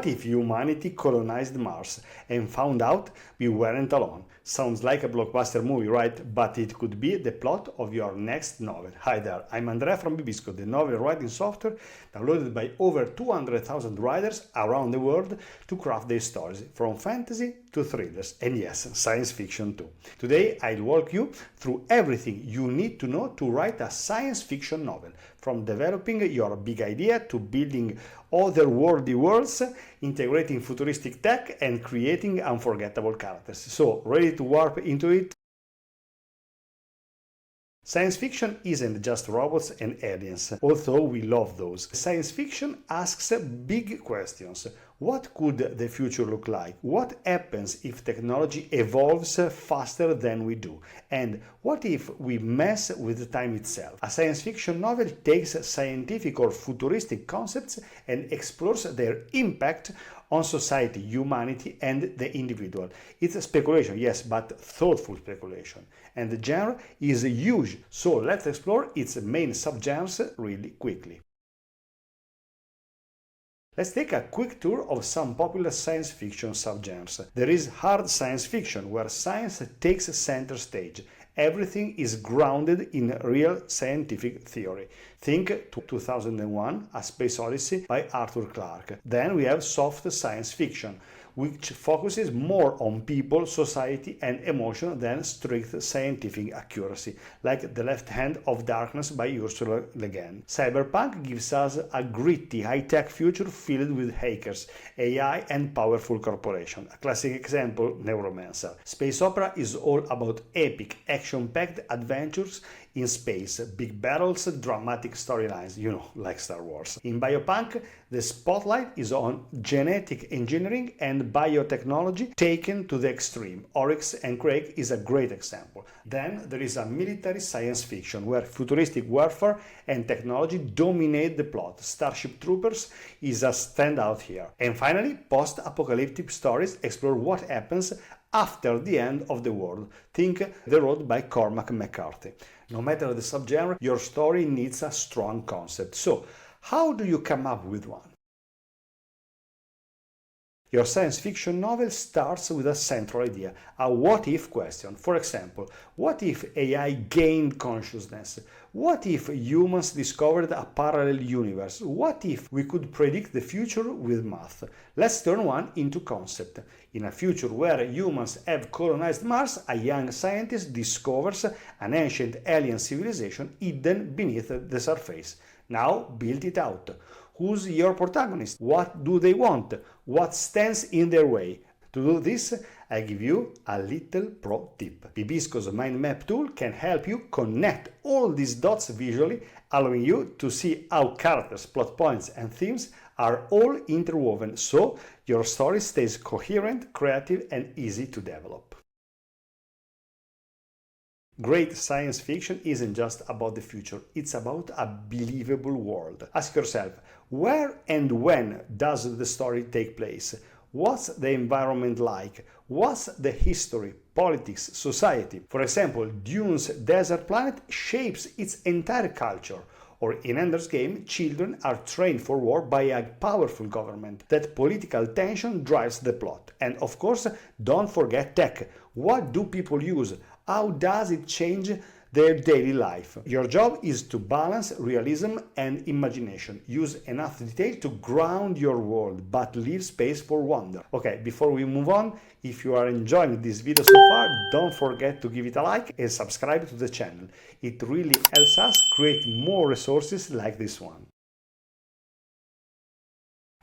What if humanity colonized Mars and found out we weren't alone? Sounds like a blockbuster movie, right? But it could be the plot of your next novel. Hi there, I'm Andrea from Bibisco, the novel writing software downloaded by over 200,000 writers around the world to craft their stories, from fantasy to thrillers, and yes, science fiction too. Today I'll walk you through everything you need to know to write a science fiction novel, from developing your big idea to building otherworldly worlds, integrating futuristic tech, and creating unforgettable characters. So, ready to warp into it? Science fiction isn't just robots and aliens, although we love those. Science fiction asks big questions. What could the future look like? What happens if technology evolves faster than we do? And what if we mess with time itself? A science fiction novel takes scientific or futuristic concepts and explores their impact on society, humanity, and the individual. It's a speculation, yes, but thoughtful speculation. And the genre is huge, so let's explore its main subgenres really quickly. Let's take a quick tour of some popular science fiction subgenres. There is hard science fiction, where science takes center stage. Everything is grounded in real scientific theory. Think 2001: A Space Odyssey by Arthur Clarke. Then we have soft science fiction, which focuses more on people, society, and emotion than strict scientific accuracy, like The Left Hand of Darkness by Ursula Le Guin. Cyberpunk gives us a gritty, high-tech future filled with hackers, AI, and powerful corporations. A classic example, Neuromancer. Space opera is all about epic, action-packed adventures in space, big battles, dramatic storylines, like Star Wars. In biopunk, the spotlight is on genetic engineering and biotechnology taken to the extreme. Oryx and Craig is a great example. Then there is a military science fiction, where futuristic warfare and technology dominate the plot. Starship Troopers is a standout here. And finally, post-apocalyptic stories explore what happens after the end of the world. Think The Road by Cormac McCarthy. No matter the subgenre, your story needs a strong concept. So, how do you come up with one? Your science fiction novel starts with a central idea, a what-if question. For example, what if AI gained consciousness? What if humans discovered a parallel universe? What if we could predict the future with math? Let's turn one into concept. In a future where humans have colonized Mars, a young scientist discovers an ancient alien civilization hidden beneath the surface. Now build it out. Who's your protagonist? What do they want? What stands in their way? To do this, I give you a little pro tip. Bibisco's mind map tool can help you connect all these dots visually, allowing you to see how characters, plot points, and themes are all interwoven, so your story stays coherent, creative, and easy to develop. Great science fiction isn't just about the future, it's about a believable world. Ask yourself, where and when does the story take place? What's the environment like? What's the history, politics, society? For example, Dune's desert planet shapes its entire culture. Or in Ender's Game, children are trained for war by a powerful government. That political tension drives the plot. And of course, don't forget tech. What do people use? How does it change their daily life? Your job is to balance realism and imagination. Use enough detail to ground your world, but leave space for wonder. Okay, before we move on, if you are enjoying this video so far, don't forget to give it a like and subscribe to the channel. It really helps us create more resources like this one.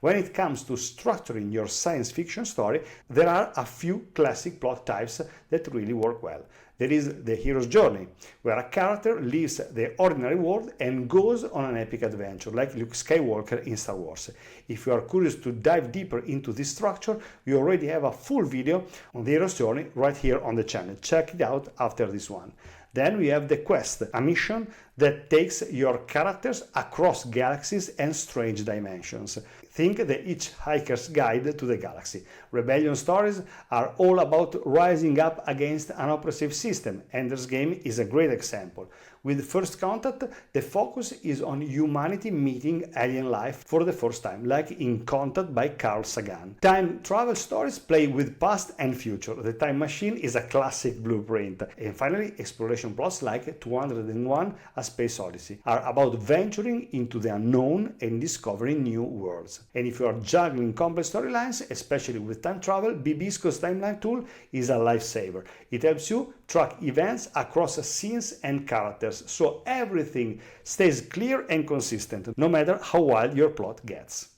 When it comes to structuring your science fiction story, there are a few classic plot types that really work well. There is the hero's journey, where a character leaves the ordinary world and goes on an epic adventure, like Luke Skywalker in Star Wars. If you are curious to dive deeper into this structure, we already have a full video on the hero's journey right here on the channel. Check it out after this one. Then we have the quest, a mission that takes your characters across galaxies and strange dimensions. Think the Hitchhiker's Guide to the Galaxy. Rebellion stories are all about rising up against an oppressive system. Ender's Game is a great example. With First Contact, the focus is on humanity meeting alien life for the first time, like in Contact by Carl Sagan. Time travel stories play with past and future. The Time Machine is a classic blueprint. And finally, exploration plots like 201: A Space Odyssey are about venturing into the unknown and discovering new worlds. And if you are juggling complex storylines, especially with time travel, bibisco's timeline tool is a lifesaver. It helps you track events across scenes and characters, so everything stays clear and consistent, no matter how wild your plot gets.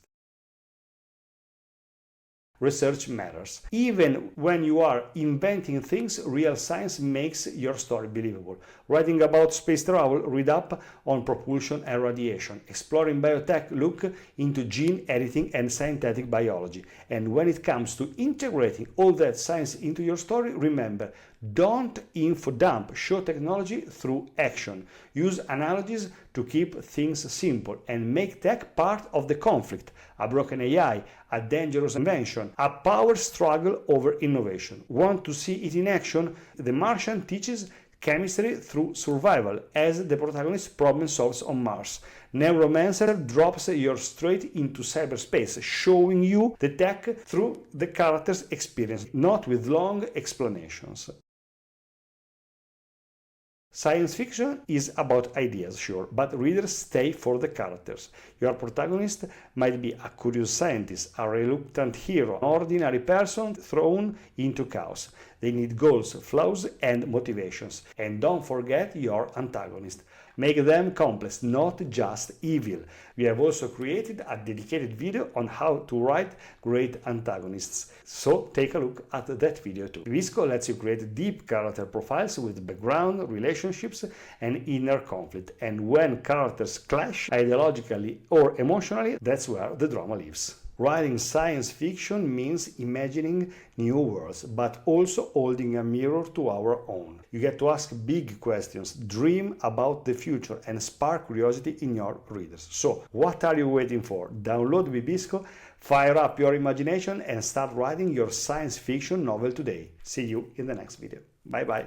Research matters. Even when you are inventing things, real science makes your story believable. Writing about space travel, read up on propulsion and radiation. Exploring biotech, look into gene editing and synthetic biology. And when it comes to integrating all that science into your story, remember, don't info dump, show technology through action. Use analogies to keep things simple and make tech part of the conflict. A broken AI, a dangerous invention, a power struggle over innovation. Want to see it in action? The Martian teaches chemistry through survival as the protagonist problem solves on Mars. Neuromancer drops you straight into cyberspace, showing you the tech through the character's experience, not with long explanations. Science fiction is about ideas, sure, but readers stay for the characters. Your protagonist might be a curious scientist, a reluctant hero, an ordinary person thrown into chaos. They need goals, flaws, and motivations. And don't forget your antagonist. Make them complex, not just evil. We have also created a dedicated video on how to write great antagonists, so take a look at that video too. bibisco lets you create deep character profiles with background, relationships, and inner conflict. And when characters clash ideologically or emotionally, that's where the drama lives. Writing science fiction means imagining new worlds, but also holding a mirror to our own. You get to ask big questions, dream about the future, and spark curiosity in your readers. So, what are you waiting for? Download bibisco, fire up your imagination, and start writing your science fiction novel today. See you in the next video. Bye bye.